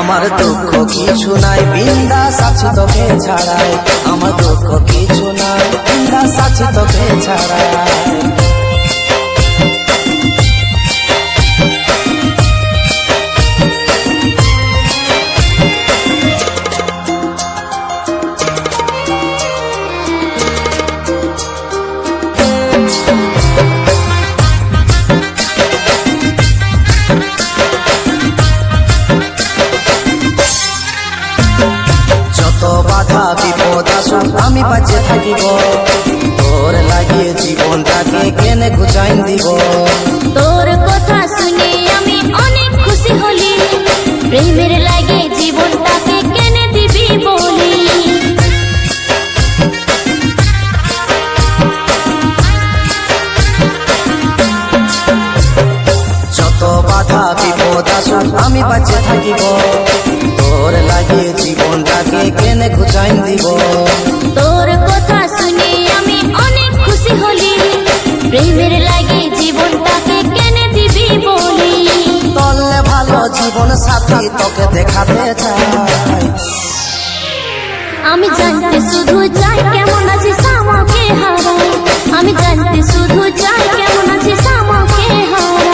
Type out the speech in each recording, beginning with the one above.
আমার দুঃখ কিছু নাই, বিন্দাস আছি তোকে ছাড়াই। আমার দুঃখ কিছু নাই, বিন্দাস আছি তোকে ছাড়াই। বাধা বিপদ আসুক আমি বাঁচে থাকিব, তোর লাগিয়ে জীবনটাকে কেনে গুছাই দিব। তোর কথা শুনে আমি অনেক খুশি হলি, প্রেমের লাগে জীবনটাকে কেনে দিবি বলি। যত বাধা বিপদ আসুক আমি বাঁচে থাকিব, তোর লাগিয়ে জীবনটাকে কেনে গুছাই দিব। তোর কথা শুনে আমি অনেক খুশি হলি, প্রেমের লাগে জীবনটাকে কেনে দিবি বলি। তলে ভালো জীবন সাথী তোকে দেখাতে চাই। আমি জানতে শুধু চাই কেমন আছিস আমাকে হারাই, আমি জানতে শুধু চাই কেমন আছিস আমাকে হারাই।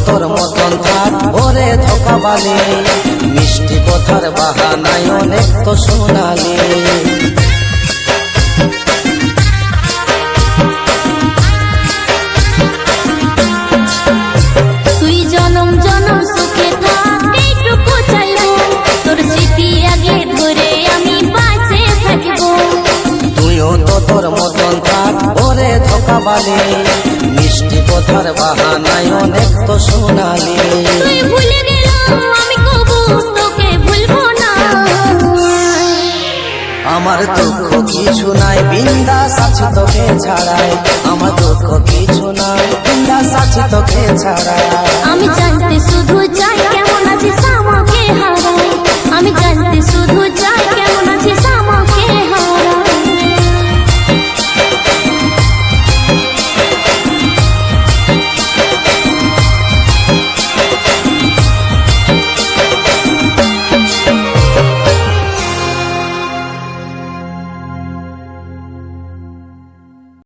তোর মতন থাক ওরে ধোকাবালি, মিষ্টি কথার বাহানায় অনেক তো শোনালি। তুই জনম জনম সুখে থাক এইটুকু চাইবো, তোর স্মৃতি আগে ধরে আমি বাঁচে থাকবো। তুইও তো তোর মতন থাক ওরে ধোকাবালি, মিষ্টি কথার বাহানায় অনেক তো শোনালি। তুই ভুলে গেলাম আমি কবু তোকে ভুলবো না। আমার দুঃখ কিছু নাই, বিন্দাস আছি তোকে ছাড়াই। আমার দুঃখ কিছু নাই, বিন্দাস আছি তোকে ছাড়াই। আমি জানতে শুধু চাই কেমন আছিস আমাকে হারাই, আমি জানতে শুধু চাই